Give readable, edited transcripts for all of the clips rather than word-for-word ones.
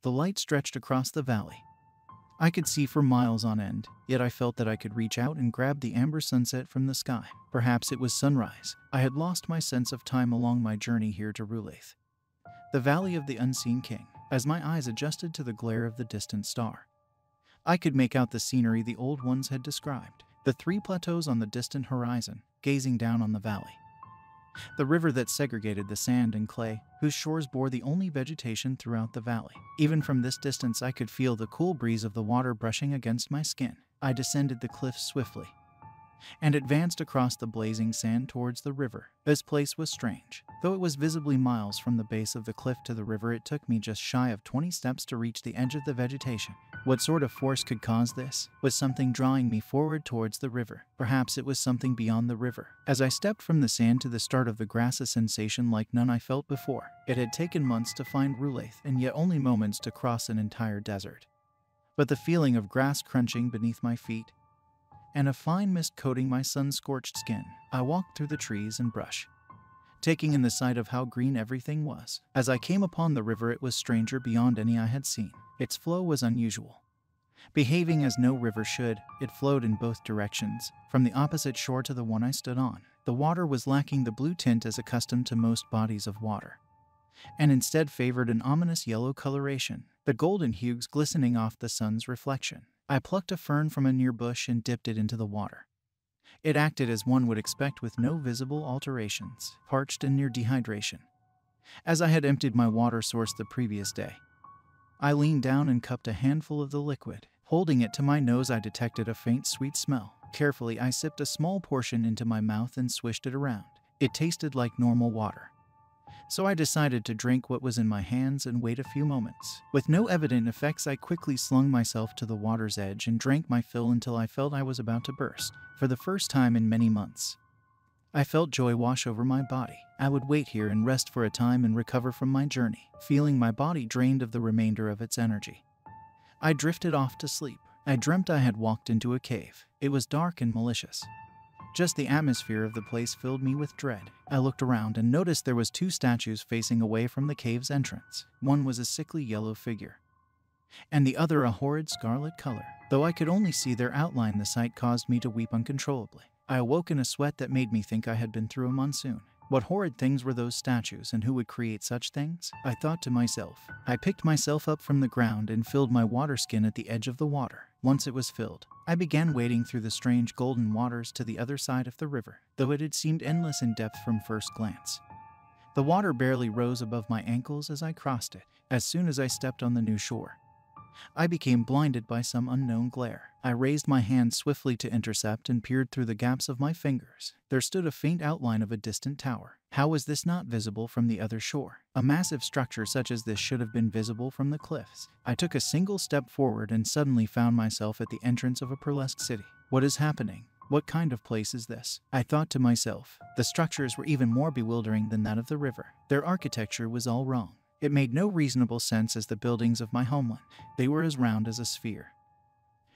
The light stretched across the valley. I could see for miles on end, yet I felt that I could reach out and grab the amber sunset from the sky. Perhaps it was sunrise. I had lost my sense of time along my journey here to Rhu'Laith, the Valley of the Unseen King, as my eyes adjusted to the glare of the distant star. I could make out the scenery the old ones had described, the 3 plateaus on the distant horizon, gazing down on the valley. The river that segregated the sand and clay, whose shores bore the only vegetation throughout the valley. Even from this distance I could feel the cool breeze of the water brushing against my skin. I descended the cliffs swiftly and advanced across the blazing sand towards the river. This place was strange. Though it was visibly miles from the base of the cliff to the river, it took me just shy of 20 steps to reach the edge of the vegetation. What sort of force could cause this? Was something drawing me forward towards the river? Perhaps it was something beyond the river. As I stepped from the sand to the start of the grass, a sensation like none I felt before. It had taken months to find Rhu'Laith, and yet only moments to cross an entire desert. But the feeling of grass crunching beneath my feet, and a fine mist coating my sun-scorched skin. I walked through the trees and brush, taking in the sight of how green everything was. As I came upon the river, it was stranger beyond any I had seen. Its flow was unusual. Behaving as no river should, it flowed in both directions, from the opposite shore to the one I stood on. The water was lacking the blue tint as accustomed to most bodies of water, and instead favored an ominous yellow coloration, the golden hues glistening off the sun's reflection. I plucked a fern from a near bush and dipped it into the water. It acted as one would expect, with no visible alterations, parched and near dehydration, as I had emptied my water source the previous day. I leaned down and cupped a handful of the liquid. Holding it to my nose, I detected a faint sweet smell. Carefully, I sipped a small portion into my mouth and swished it around. It tasted like normal water, so I decided to drink what was in my hands and wait a few moments. With no evident effects, I quickly slung myself to the water's edge and drank my fill until I felt I was about to burst. For the first time in many months, I felt joy wash over my body. I would wait here and rest for a time and recover from my journey, feeling my body drained of the remainder of its energy. I drifted off to sleep. I dreamt I had walked into a cave. It was dark and malicious. Just the atmosphere of the place filled me with dread. I looked around and noticed there was 2 statues facing away from the cave's entrance. One was a sickly yellow figure, and the other a horrid scarlet color. Though I could only see their outline, the sight caused me to weep uncontrollably. I awoke in a sweat that made me think I had been through a monsoon. What horrid things were those statues, and who would create such things? I thought to myself. I picked myself up from the ground and filled my water skin at the edge of the water. Once it was filled, I began wading through the strange golden waters to the other side of the river, though it had seemed endless in depth from first glance. The water barely rose above my ankles as I crossed it. As soon as I stepped on the new shore, I became blinded by some unknown glare. I raised my hand swiftly to intercept and peered through the gaps of my fingers. There stood a faint outline of a distant tower. How was this not visible from the other shore? A massive structure such as this should have been visible from the cliffs. I took a single step forward and suddenly found myself at the entrance of a pearlesque city. What is happening? What kind of place is this? I thought to myself. The structures were even more bewildering than that of the river. Their architecture was all wrong. It made no reasonable sense as the buildings of my homeland. They were as round as a sphere,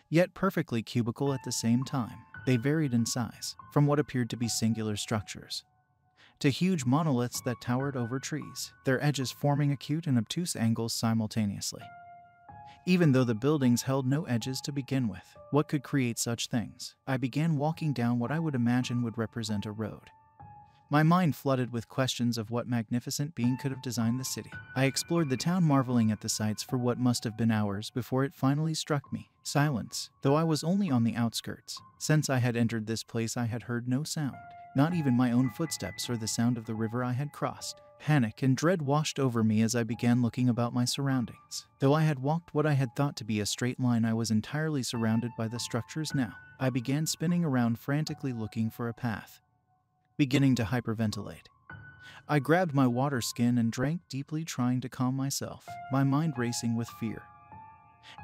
yet perfectly cubical at the same time. They varied in size, from what appeared to be singular structures to huge monoliths that towered over trees, their edges forming acute and obtuse angles simultaneously. Even though the buildings held no edges to begin with, what could create such things? I began walking down what I would imagine would represent a road, my mind flooded with questions of what magnificent being could have designed the city. I explored the town, marveling at the sights for what must have been hours before it finally struck me. Silence, though I was only on the outskirts. Since I had entered this place, I had heard no sound, not even my own footsteps or the sound of the river I had crossed. Panic and dread washed over me as I began looking about my surroundings. Though I had walked what I had thought to be a straight line, I was entirely surrounded by the structures now. I began spinning around frantically, looking for a path, beginning to hyperventilate. I grabbed my water skin and drank deeply, trying to calm myself, my mind racing with fear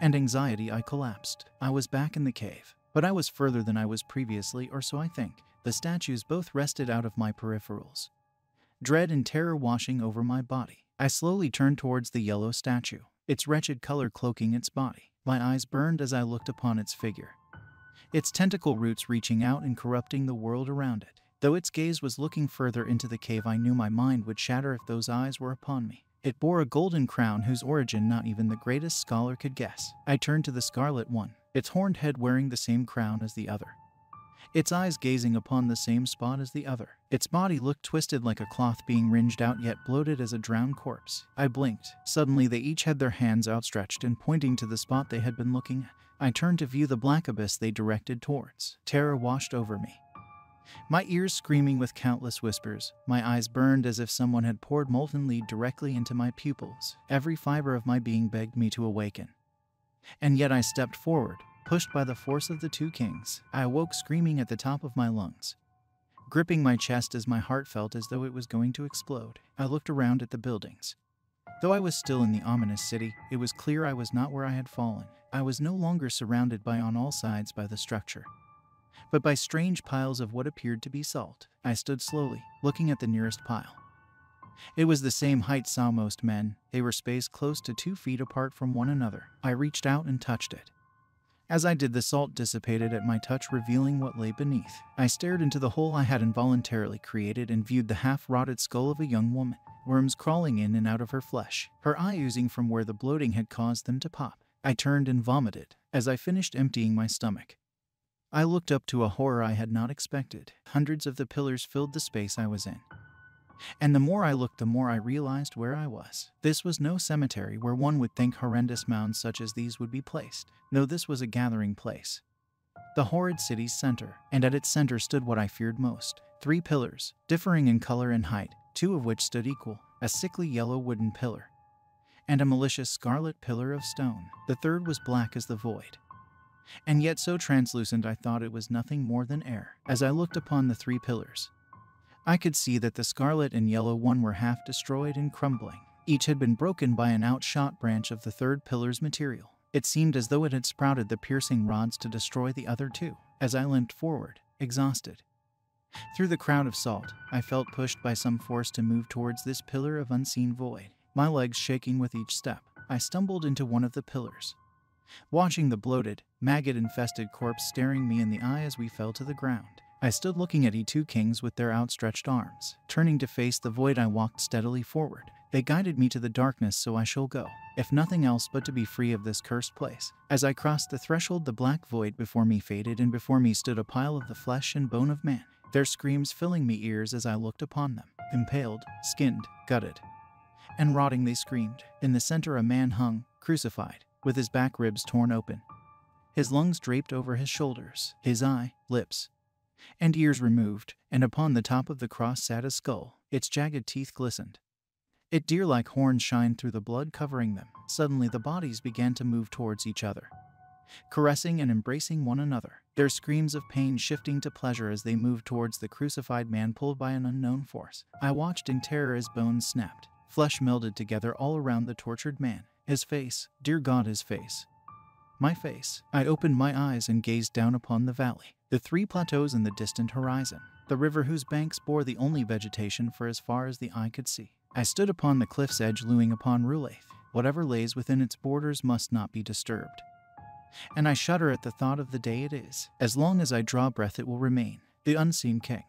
and anxiety. I collapsed. I was back in the cave, but I was further than I was previously, or so I think. The statues both rested out of my peripherals, dread and terror washing over my body. I slowly turned towards the yellow statue, its wretched color cloaking its body. My eyes burned as I looked upon its figure, its tentacle roots reaching out and corrupting the world around it. Though its gaze was looking further into the cave, I knew my mind would shatter if those eyes were upon me. It bore a golden crown whose origin not even the greatest scholar could guess. I turned to the scarlet one, its horned head wearing the same crown as the other, its eyes gazing upon the same spot as the other. Its body looked twisted like a cloth being wringed out, yet bloated as a drowned corpse. I blinked. Suddenly they each had their hands outstretched and pointing to the spot they had been looking at. I turned to view the black abyss they directed towards. Terror washed over me, my ears screaming with countless whispers. My eyes burned as if someone had poured molten lead directly into my pupils. Every fiber of my being begged me to awaken. And yet I stepped forward, pushed by the force of the two kings. I awoke screaming at the top of my lungs, gripping my chest as my heart felt as though it was going to explode. I looked around at the buildings. Though I was still in the ominous city, it was clear I was not where I had fallen. I was no longer surrounded on all sides by the structure, but by strange piles of what appeared to be salt. I stood slowly, looking at the nearest pile. It was the same height saw most men. They were spaced close to 2 feet apart from one another. I reached out and touched it. As I did, the salt dissipated at my touch, revealing what lay beneath. I stared into the hole I had involuntarily created and viewed the half-rotted skull of a young woman, worms crawling in and out of her flesh, her eye oozing from where the bloating had caused them to pop. I turned and vomited. As I finished emptying my stomach, I looked up to a horror I had not expected. Hundreds of the pillars filled the space I was in, and the more I looked, the more I realized where I was. This was no cemetery where one would think horrendous mounds such as these would be placed. No, this was a gathering place, the horrid city's center, and at its center stood what I feared most. 3 pillars, differing in color and height, 2 of which stood equal, a sickly yellow wooden pillar, and a malicious scarlet pillar of stone. The third was black as the void, and yet so translucent I thought it was nothing more than air. As I looked upon the 3 pillars, I could see that the scarlet and yellow one were half destroyed and crumbling. Each had been broken by an outshot branch of the third pillar's material. It seemed as though it had sprouted the piercing rods to destroy the other 2. As I limped forward, exhausted, through the crowd of salt, I felt pushed by some force to move towards this pillar of unseen void. My legs shaking with each step, I stumbled into one of the pillars, watching the bloated, maggot-infested corpse staring me in the eye as we fell to the ground. I stood looking at two kings with their outstretched arms. Turning to face the void, I walked steadily forward. They guided me to the darkness, so I shall go, if nothing else but to be free of this cursed place. As I crossed the threshold, the black void before me faded, and before me stood a pile of the flesh and bone of man, their screams filling me ears as I looked upon them. Impaled, skinned, gutted, and rotting they screamed. In the center a man hung, crucified, with his back ribs torn open, his lungs draped over his shoulders, his eye, lips, and ears removed, and upon the top of the cross sat a skull. Its jagged teeth glistened. Its deer-like horns shined through the blood covering them. Suddenly the bodies began to move towards each other, caressing and embracing one another, their screams of pain shifting to pleasure as they moved towards the crucified man pulled by an unknown force. I watched in terror as bones snapped, flesh melded together all around the tortured man. His face, dear God, his face. My face. I opened my eyes and gazed down upon the valley, the 3 plateaus in the distant horizon, the river whose banks bore the only vegetation for as far as the eye could see. I stood upon the cliff's edge, looking upon Rhu'Laith. Whatever lays within its borders must not be disturbed, and I shudder at the thought of the day it is. As long as I draw breath it will remain, the unseen king.